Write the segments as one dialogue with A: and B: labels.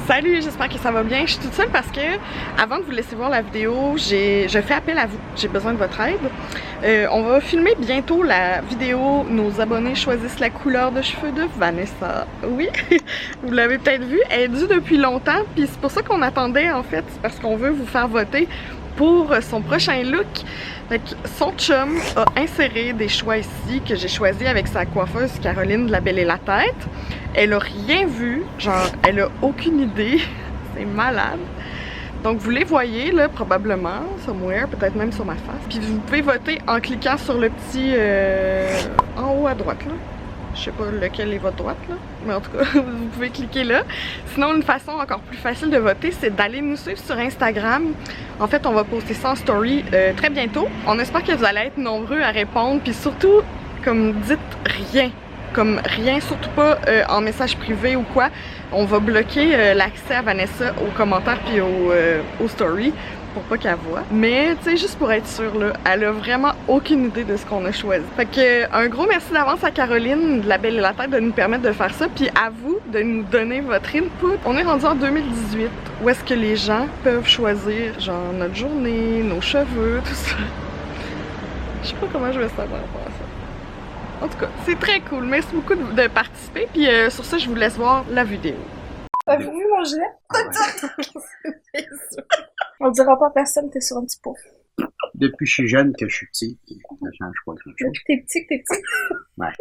A: Salut, j'espère que ça va bien. Je suis toute seule parce que, avant de vous laisser voir la vidéo, je fais appel à vous. J'ai besoin de votre aide. On va filmer bientôt la vidéo « Nos abonnés choisissent la couleur de cheveux de Vanessa ». Oui, vous l'avez peut-être vu, elle est due depuis longtemps, puis c'est pour ça qu'on attendait en fait, c'est parce qu'on veut vous faire voter pour son prochain look. Fait que son chum a inséré des choix ici que j'ai choisi avec sa coiffeuse Caroline de La Belle et la Tête. Elle a rien vu, genre elle a aucune idée, c'est malade. Donc vous les voyez là probablement, somewhere, peut-être même sur ma face. Puis vous pouvez voter en cliquant sur le petit en haut à droite là. Je sais pas lequel est votre droite là, mais en tout cas vous pouvez cliquer là. Sinon une façon encore plus facile de voter, c'est d'aller nous suivre sur Instagram. En fait on va poster ça en story très bientôt. On espère que vous allez être nombreux à répondre, puis surtout comme dites rien. Comme rien, surtout pas en message privé ou quoi. On va bloquer l'accès à Vanessa aux commentaires puis aux stories pour pas qu'elle voit. Mais tu sais, juste pour être sûre, là, elle a vraiment aucune idée de ce qu'on a choisi. Fait que un gros merci d'avance à Caroline de La Belle et la Tête de nous permettre de faire ça, puis à vous de nous donner votre input. On est rendu en 2018, où est-ce que les gens peuvent choisir genre notre journée, nos cheveux, tout ça. Je sais pas comment je vais savoir par rapport à ça. En tout cas, c'est très cool. Merci beaucoup de participer. Puis sur ça, je vous laisse voir la vidéo.
B: Avez-vous vu mon gilet? On dira pas à personne que t'es sur un petit pot.
C: Depuis que je suis jeune que je suis petit, ça change pas grand-chose.
B: Depuis que t'es petit.
C: Ouais.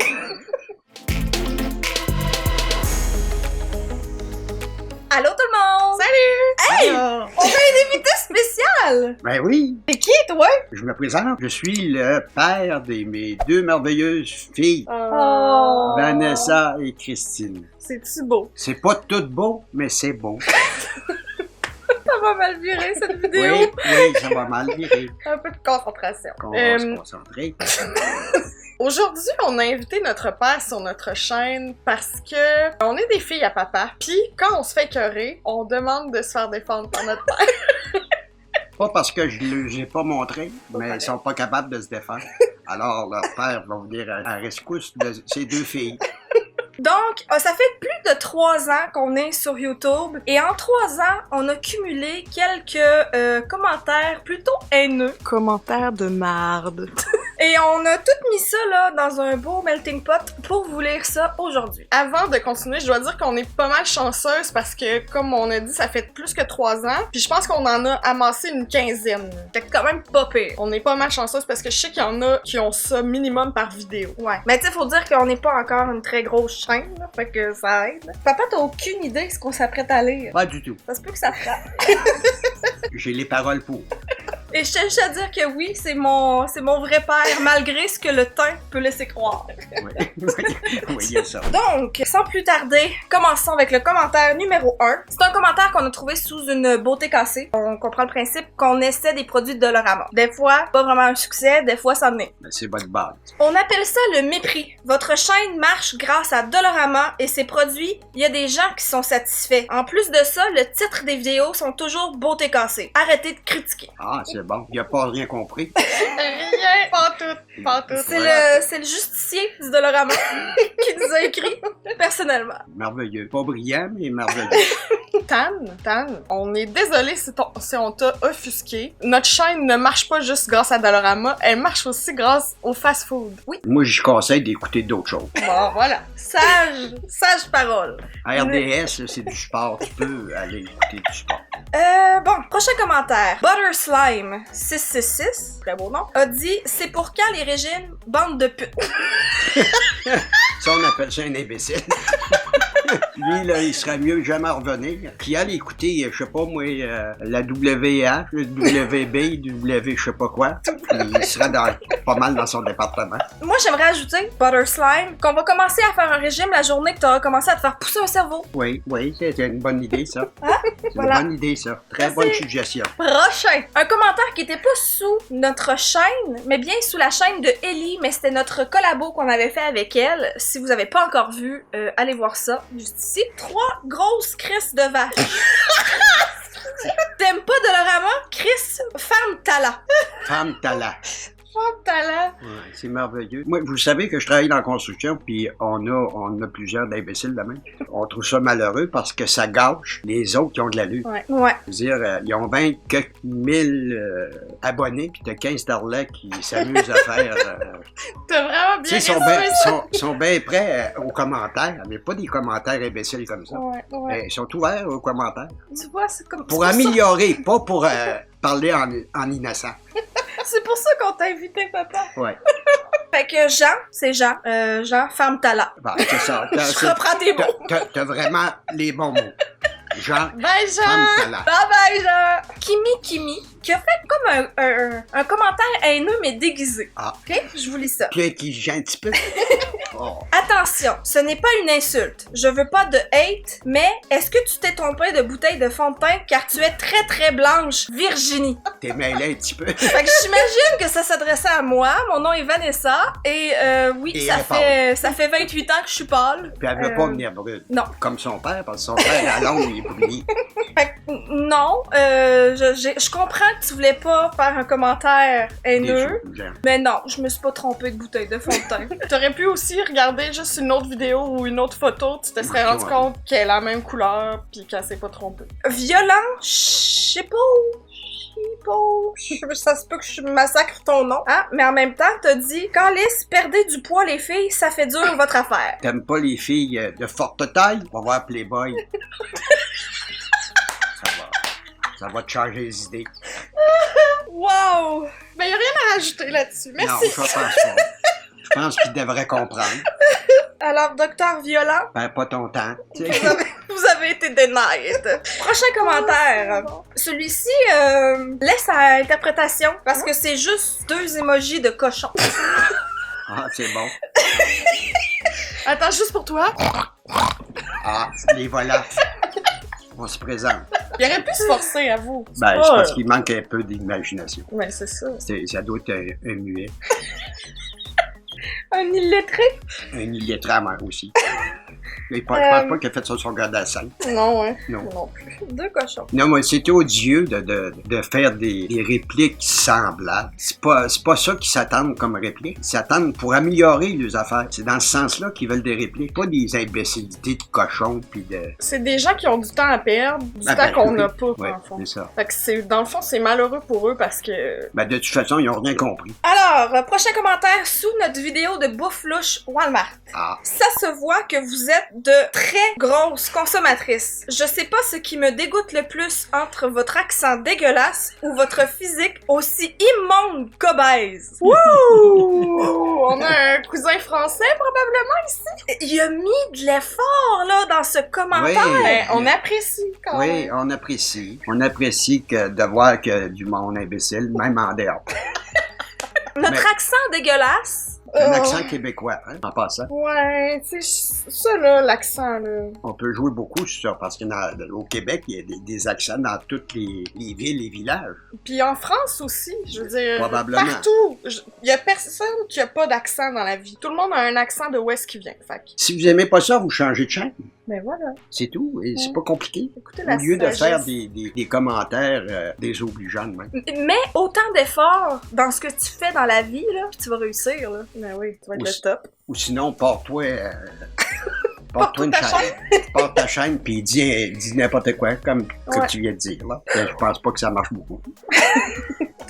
B: Allô tout le monde!
A: Salut!
B: Hey!
A: Alors,
B: On a un invité spécial!
C: Ben oui,
B: C'est qui, toi?
C: je me présente. Je suis le père de mes deux merveilleuses filles,
B: Oh!
C: Vanessa et Christine.
B: C'est-tu beau?
C: C'est pas tout beau, mais c'est beau.
B: Ça va mal virer, cette vidéo.
C: Oui, ça va mal virer.
B: Un peu de concentration.
C: On va se concentrer.
A: aujourd'hui, on a invité notre père sur notre chaîne parce que on est des filles à papa. Puis quand on se fait écœurer, on demande de se faire défendre par notre père.
C: Pas parce que je ne les ai pas montrés, mais ils sont pas capables de se défendre. Alors leur père va venir à rescousse de ces deux filles.
B: Donc, ça fait plus de 3 ans qu'on est sur YouTube et en 3 ans, on a cumulé quelques commentaires plutôt haineux.
A: Commentaire de marde.
B: Et on a tout mis ça là dans un beau melting pot pour vous lire ça aujourd'hui.
A: Avant de continuer, je dois dire qu'on est pas mal chanceuse parce que, comme on a dit, ça fait plus que 3 ans. Puis je pense qu'on en a amassé une quinzaine.
B: Fait que quand même pas pire.
A: On est pas mal chanceuse parce que je sais qu'il y en a qui ont ça minimum par vidéo.
B: Ouais. Mais tu sais, faut dire qu'on n'est pas encore une très grosse chaîne, là, fait que ça aide. Papa, t'as aucune idée de ce qu'on s'apprête à lire.
C: Pas du tout.
B: Ça se peut que ça te frappe.
C: J'ai les paroles pour.
B: Et je tiens juste à dire que oui, c'est mon vrai père, malgré ce que le teint peut laisser croire.
C: Oui, oui, il y a ça.
B: Donc, sans plus tarder, commençons avec le commentaire numéro 1. C'est un commentaire qu'on a trouvé sous une beauté cassée. On comprend le principe qu'on essaie des produits de Dollarama. Des fois, pas vraiment un succès, des fois, ça en est.
C: Mais c'est votre base.
B: On appelle ça le mépris. Votre chaîne marche grâce à Dollarama et ses produits, il y a des gens qui sont satisfaits. En plus de ça, le titre des vidéos sont toujours beauté cassée. Arrêtez de critiquer.
C: Ah, c'est bon. Il a pas rien compris.
A: Rien, pas tout, pas tout.
B: C'est le justicier du Dollarama qui nous a écrit personnellement.
C: Merveilleux. Pas brillant, mais merveilleux.
A: Tan, on est désolé si on t'a offusqué. Notre chaîne ne marche pas juste grâce à Dollarama, elle marche aussi grâce au fast-food. Oui.
C: Moi, je conseille d'écouter d'autres choses.
A: Bon, voilà.
B: Sage parole.
C: RDS, là, c'est du sport. Tu peux aller écouter du sport.
B: Bon, prochain commentaire. Butter Slime 666, très beau nom, a dit « C'est pour quand les régimes, bande de putes? »
C: Ça, on appelle ça un imbécile. Lui, là, il serait mieux jamais revenir. Puis aller écouter, je sais pas moi, la WH, le WB, W je sais pas quoi. Puis il serait pas mal dans son département.
B: Moi, j'aimerais ajouter, Butter Slime, qu'on va commencer à faire un régime la journée que t'auras commencé à te faire pousser un cerveau.
C: Oui, c'est une bonne idée, ça.
B: Hein?
C: C'est
B: Voilà.
C: une bonne idée, ça. Très
B: Merci.
C: bonne suggestion.
B: Prochain. Un commentaire qui était pas sous notre chaîne, mais bien sous la chaîne de Ellie, mais c'était notre collabo qu'on avait fait avec elle. Si vous avez pas encore vu, allez voir ça, juste ici. 3 grosses crisses de vache. T'aimes pas Dollarama? Chris, femme tala.
C: Femme talent.
B: Femme talent.
C: Ouais, c'est merveilleux. Moi, vous savez que je travaille dans la construction, puis on a plusieurs d'imbéciles de même. On trouve ça malheureux parce que ça gâche les autres qui ont de l'allure.
A: Ouais.
B: Ouais.
C: Je veux dire, ils ont 20 quelques mille abonnés, puis t'as 15 starlets qui s'amusent à faire...
A: T'as vraiment
C: tu
A: bien
C: sais,
A: résumé ça.
C: sont bien prêts aux commentaires, mais pas des commentaires imbéciles comme ça.
A: Ouais, ouais.
C: Ils sont ouverts aux commentaires.
B: Tu vois, c'est comme.
C: Pour
B: c'est
C: améliorer, pas pour parler en innocent.
B: C'est pour ça qu'on t'a invité, papa.
C: Ouais.
B: Fait que Jean, c'est Jean. Jean, femme talent.
C: Bon, c'est ça.
B: Je reprends tes mots.
C: T'as vraiment les bons mots. Jean,
A: Bye,
C: femme
A: Jean!
C: talent.
B: Bye bye, Jean! Kimi, qui a fait comme un commentaire haineux mais déguisé.
C: Ah.
B: Ok? Je vous lis ça.
C: Puis qui gêne un petit peu. Oh.
B: Attention, ce n'est pas une insulte. Je veux pas de hate, mais est-ce que tu t'es trompé de bouteille de fond de teint car tu es très très blanche, Virginie?
C: T'es mêlé un petit peu.
B: Fait que j'imagine que ça s'adressait à moi. Mon nom est Vanessa et oui,
C: Et
B: ça fait 28 ans que je suis pâle.
C: Puis elle veut pas venir brune.
B: Non.
C: Comme son père, parce que son père, à longue, il est bruni.
B: Fait que, non, je comprends que tu voulais pas faire un commentaire haineux, mais non, je me suis pas trompée de bouteille de fond de teint.
A: T'aurais pu aussi regarder juste une autre vidéo ou une autre photo, tu te serais rendu
C: Ouais.
A: compte qu'elle est la même couleur pis qu'elle s'est pas trompée.
B: Violent, je sais pas où. Ça se peut que je massacre ton nom, hein? Mais en même temps, t'as dit, Calice, perdez du poids les filles, ça fait dur votre affaire.
C: T'aimes pas les filles de forte taille? On va voir Playboy. Ça va te changer les idées.
B: Wow!
A: Ben y'a rien à rajouter là-dessus,
C: Non,
A: merci!
C: je pense pas. Je pense qu'il devrait comprendre.
B: Alors, docteur Violent,
C: Perds pas ton temps. tu sais.
B: vous avez été denied. Prochain commentaire. Celui-ci laisse à interprétation parce que c'est juste 2 emojis de cochon.
C: Ah, c'est bon.
A: Attends, juste pour toi,
C: Ah, les volants. On se présente.
A: il aurait pu se forcer, à vous.
C: Ben, je pense qu'il manque un peu d'imagination.
A: Ouais, c'est ça.
C: Ça doit être un muet.
B: Un illettré.
C: Un illettré moi aussi. Mais je pense pas qu'il a fait ça sur son gars d'assain.
A: Non, ouais.
C: Non.
A: Non plus.
B: 2 cochons.
C: Non, mais c'est odieux de faire des répliques semblables. C'est pas ça qu'ils s'attendent comme réplique. Ils s'attendent pour améliorer les affaires. C'est dans ce sens-là qu'ils veulent des répliques, pas des imbécilités de cochons pis de...
A: C'est des gens qui ont du temps à perdre, du
C: Ah,
A: temps
C: ben,
A: qu'on
C: oui.
A: n'a pas,
C: Ouais,
A: dans le fond.
C: c'est ça.
A: Fait que c'est, dans le fond, c'est malheureux pour eux parce que...
C: Ben, de toute façon, ils ont rien compris.
B: Alors, prochain commentaire sous notre vidéo de bouffe louche Walmart.
C: Ah,
B: Ça se voit que vous êtes de très grosses consommatrices. Je sais pas ce qui me dégoûte le plus entre votre accent dégueulasse ou votre physique aussi immonde qu'obèse.
A: Ouh! On a un cousin français, probablement, ici.
B: Il a mis de l'effort, là, dans ce commentaire.
C: Oui.
A: Ben, on apprécie, quand
C: oui,
A: même.
C: on apprécie. On apprécie de voir que du monde imbécile, même en dehors.
B: Notre
C: Mais-
B: accent dégueulasse.
C: Un accent québécois, hein, en passant.
A: Ouais, tu sais, ça, là, l'accent, là...
C: On peut jouer beaucoup sur ça, parce qu'au Québec, il y a des accents dans toutes les villes et villages.
A: Puis en France aussi, je veux dire,
C: Probablement.
A: partout. Il y a personne qui a pas d'accent dans la vie. Tout le monde a un accent de où est-ce qu'il vient, fait que...
C: Si vous aimez pas ça, vous changez de chaîne.
A: Ben voilà.
C: C'est tout, et c'est pas compliqué.
A: Écoutez
C: Au
A: la
C: lieu de
A: sagesse.
C: faire des commentaires désobligeants de même.
B: Mets autant d'efforts dans ce que tu fais dans la vie, là, puis tu vas réussir, là.
A: Ben oui, tu vas être
C: Aussi.
A: le top.
C: Ou sinon, porte-toi une
B: ta
C: chaîne. Porte ta chaîne, puis dis n'importe quoi, comme
A: Ouais.
C: que tu viens de dire. Là. Je pense pas que ça marche beaucoup.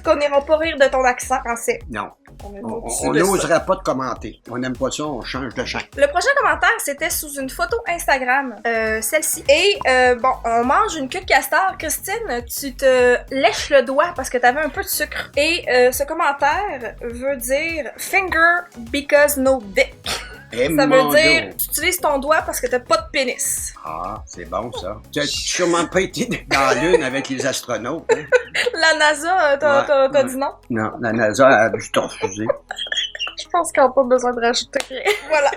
B: Qu'on n'ira pas rire de ton accent français.
C: Non,
A: On est
C: on
A: au-dessus de ça.
C: n'osera pas de commenter. On n'aime pas ça, on change de chaîne.
B: Le prochain commentaire, c'était sous une photo Instagram, celle-ci. Et bon, on mange une queue de castor. Christine, tu te lèches le doigt parce que t'avais un peu de sucre. Et ce commentaire veut dire « finger because no dick
C: Eh, ».
B: Ça veut
C: mon
B: dire
C: Dieu.
B: « tu utilises ton doigt parce que t'as pas de pénis
C: Ah, c'est bon ça. Tu as sûrement pas été dans la Lune avec les astronautes. Hein? ».
B: La NASA, t'as
C: Ouais.
B: dit non?
C: Non, la NASA a dû te refuser.
A: Je pense qu'on n'a pas besoin de rajouter rien.
B: Voilà.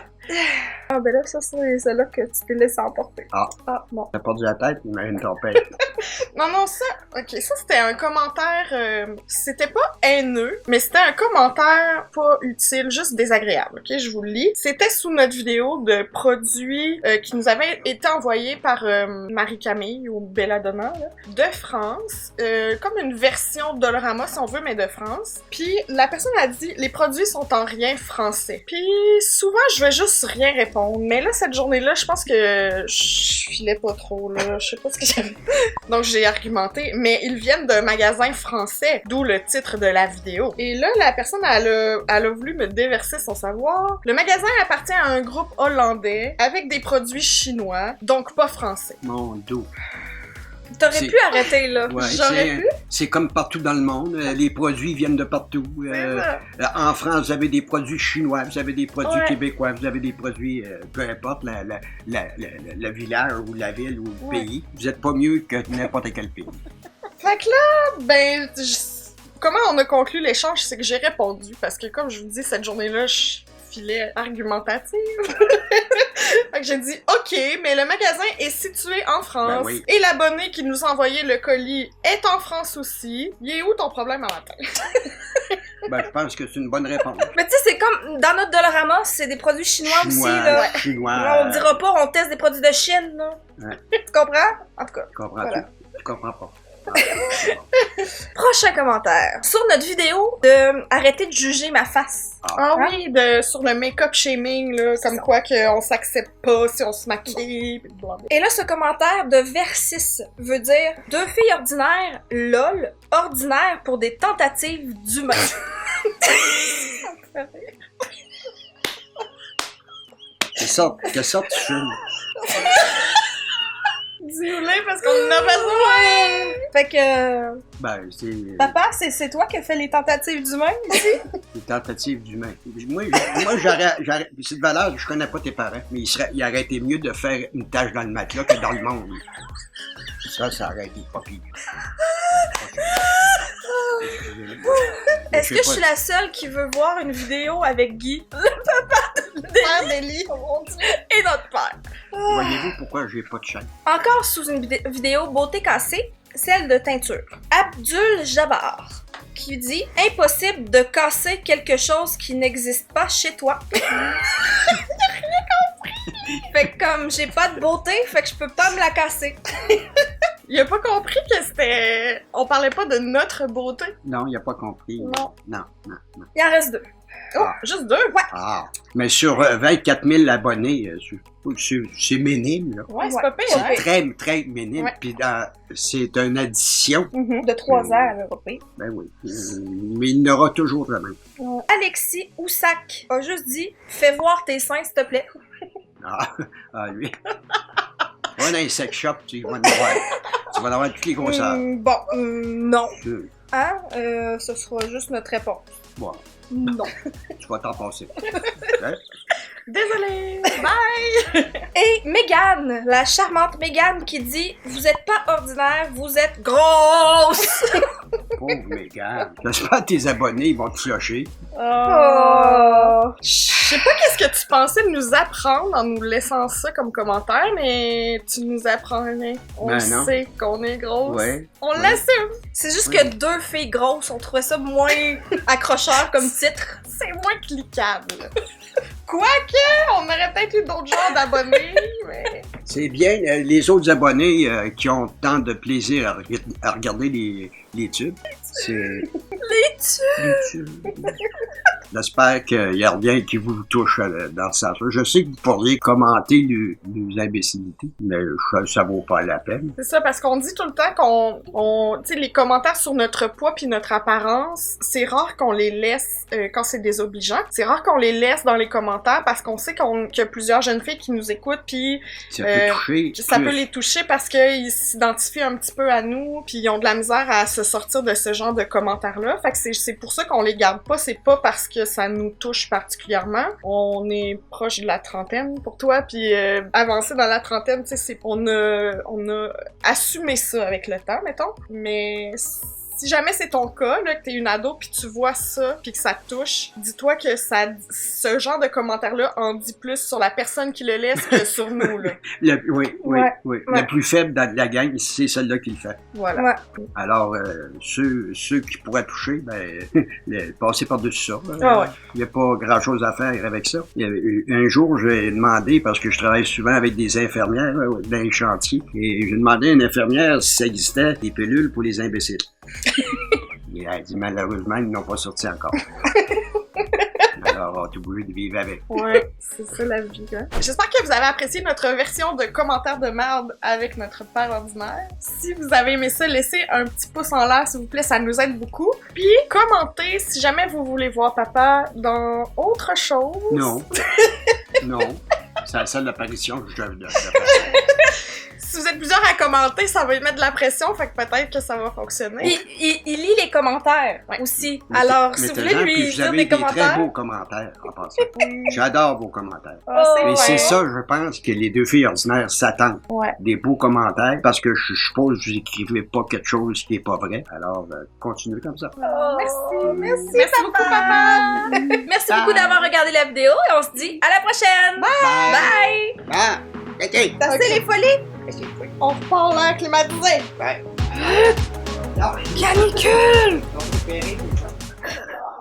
B: Ah ben là, ça c'est celle-là que tu t'es laissé emporter.
C: Ah.
A: Ah, bon.
C: T'as perdu la tête, imagine ton père.
A: Non, ça, ok, ça c'était un commentaire, c'était pas haineux, mais c'était un commentaire pas utile, juste désagréable, ok, je vous le lis. C'était sous notre vidéo de produits qui nous avaient été envoyés par Marie-Camille ou Belladonna, là, de France, comme une version Dollarama si on veut, mais de France. Puis la personne a dit, les produits sont en rien français. Puis souvent je vais juste rien répondre, mais là cette journée-là, je pense que je filais pas trop, là, je sais pas ce que j'avais. Donc j'ai argumenté, mais ils viennent d'un magasin français, d'où le titre de la vidéo. Et là, la personne, elle a voulu me déverser son savoir. Le magasin appartient à un groupe hollandais avec des produits chinois, donc pas français.
C: Mon dos.
B: T'aurais pu arrêter, là.
C: Ouais,
B: J'aurais pu.
C: c'est comme partout dans le monde. Les produits viennent de partout. En France, vous avez des produits chinois, vous avez des produits québécois, vous avez des produits, peu importe le village ou la ville ou le pays. Vous n'êtes pas mieux que n'importe quel pays.
A: Fait que là, ben, comment on a conclu l'échange, c'est que j'ai répondu, parce que comme je vous dis, cette journée-là, je filais argumentative. Fait que j'ai dit, OK, mais le magasin est situé en France,
C: Ben oui.
A: et l'abonné qui nous a envoyé le colis est en France aussi. Il est où ton problème à matin?
C: Ben, je pense que c'est une bonne réponse.
B: Mais tu sais, c'est comme dans notre Dollarama, c'est des produits chinois aussi, là.
C: Chinois.
B: On dira pas, on teste des produits de Chine, là.
C: Ouais.
B: Tu comprends? En tout cas.
C: Comprends-tu?
B: Voilà.
C: Je comprends pas.
B: Prochain commentaire. Sur notre vidéo de arrêter de juger ma face.
A: Ah oui, sur le make-up shaming, là, comme quoi qu'on s'accepte pas si on se maquille, pis blablabla.
B: Et là, ce commentaire de Versis veut dire « Deux filles ordinaires, lol, ordinaires pour des tentatives d'humain. »
C: Quelle sorte tu fumes?
A: Dis-nous-les parce qu'on en a besoin!
B: Fait que...
C: Ben, c'est...
B: Papa, c'est toi qui as fait les tentatives d'humain ici?
C: Des tentatives d'humain. Moi, j'aurais... C'est de valeur, je connais pas tes parents, mais il aurait été mieux de faire une tâche dans le matelas que dans le monde. Ça aurait été pas pire.
B: Est-ce que je suis la seule qui veut voir une vidéo avec Guy, le papa
A: Père d'Élie.
B: et notre père?
C: Voyez-vous pourquoi j'ai pas de chaîne?
B: Encore sous une vidéo beauté cassée, celle de teinture. Abdul Jabbar qui dit « Impossible de casser quelque chose qui n'existe pas chez toi. » Il a rien compris! Fait que comme j'ai pas de beauté, fait que je peux pas me la casser.
A: Il a pas compris que c'était... On parlait pas de notre beauté.
C: Non, il a pas compris.
A: Non.
C: Non.
B: Il en reste deux.
A: Oh, juste deux? Ouais.
C: Ah, mais sur 24 000 abonnés, c'est minime, là.
A: Ouais, c'est pas pire,
C: C'est
A: hein?
C: très, très minime.
A: Ouais.
C: Puis c'est une addition.
B: De 3 ans, là, pas pire.
C: Ben oui. Mais il n'aura toujours de même.
B: Alexis Oussac a juste dit « Fais voir tes seins, s'il te plaît. »
C: Lui. Va dans un sex shop, tu vas en avoir. Tu vas en avoir toutes les grosseurs.
B: Non. Hein? Ce sera juste notre réponse.
C: Bon,
B: Non.
C: tu vas t'en passer. Hein?
A: Désolée! Bye!
B: Et Mégane, la charmante Mégane qui dit « Vous êtes pas ordinaire, vous êtes grosse! »
C: Pauvre Mégane. J'espère que tes abonnés ils vont te flusher.
B: Oh.
A: Je sais pas qu'est-ce que tu pensais de nous apprendre en nous laissant ça comme commentaire, mais tu nous apprenais. On
C: Ben non.
A: sait qu'on est grosse.
C: Ouais.
A: On l'assume.
B: C'est juste
C: Oui.
B: que deux filles grosses, on trouvait ça moins accrocheur comme titre.
A: C'est moins cliquable. Quoique, on aurait peut-être eu d'autres genres d'abonnés, mais...
C: C'est bien. Les autres abonnés qui ont tant de plaisir à regarder les tubes, c'est... Les tubes. J'espère qu'il y a rien qui vous touche dans ça. Je sais que vous pourriez commenter nos imbécilités, mais ça vaut pas la peine.
A: C'est ça, parce qu'on dit tout le temps tu sais, les commentaires sur notre poids puis notre apparence, c'est rare qu'on les laisse quand c'est désobligeant. C'est rare qu'on les laisse dans les commentaires parce qu'on sait qu'il y a plusieurs jeunes filles qui nous écoutent puis
C: Ça peut toucher.
A: ça peut les toucher parce qu'ils s'identifient un petit peu à nous puis ils ont de la misère à se sortir de ce genre de commentaires-là. Fait que c'est pour ça qu'on les garde pas. C'est pas parce que ça nous touche particulièrement. On est proche de la trentaine pour toi puis avancé dans la trentaine, tu sais, on a assumé ça avec le temps, mettons. Mais Si jamais c'est ton cas, là, que t'es une ado puis tu vois ça puis que ça te touche, dis-toi que ce genre de commentaire-là en dit plus sur la personne qui le laisse que sur nous, là.
C: Oui.
B: Ouais.
C: Le plus faible de la gang, c'est celle-là qui le fait.
A: Voilà.
B: Ouais.
C: Alors, ceux qui pourraient toucher, passer par-dessus ça.
B: Ah ouais.
C: Il n'y a pas grand-chose à faire avec ça. Un jour, j'ai demandé, parce que je travaille souvent avec des infirmières dans les chantiers, et j'ai demandé à une infirmière si ça existait des pilules pour les imbéciles. Et elle a dit, malheureusement, ils n'ont pas sorti encore. Alors, on est obligé de vivre avec.
A: Ouais, c'est ça la vie, hein. J'espère que vous avez apprécié notre version de commentaires de merde avec notre père ordinaire. Si vous avez aimé ça, laissez un petit pouce en l'air, s'il vous plaît, ça nous aide beaucoup. Puis, commentez si jamais vous voulez voir papa dans autre chose.
C: Non. Non. C'est la seule apparition que je dois faire.
A: Si vous êtes plusieurs à commenter, ça va lui mettre de la pression, fait que peut-être que ça va fonctionner.
B: Il lit les commentaires aussi. Alors, si vous voulez lui dire des
C: très
B: commentaires...
C: beaux commentaires, en passant. J'adore vos commentaires.
B: Oh,
C: Et c'est ça, je pense, que les deux filles ordinaires s'attendent.
B: Ouais.
C: Des beaux commentaires, parce que je suppose que vous n'écrivez pas quelque chose qui n'est pas vrai. Alors, continuez comme ça.
B: Merci beaucoup, papa! Merci beaucoup d'avoir regardé la vidéo et on se dit à la prochaine! Bye!
C: Ah, ok.
B: T'as assez les folies?
A: On repart l'air climatisé.
C: Ouais.
B: Canicule!
C: On peut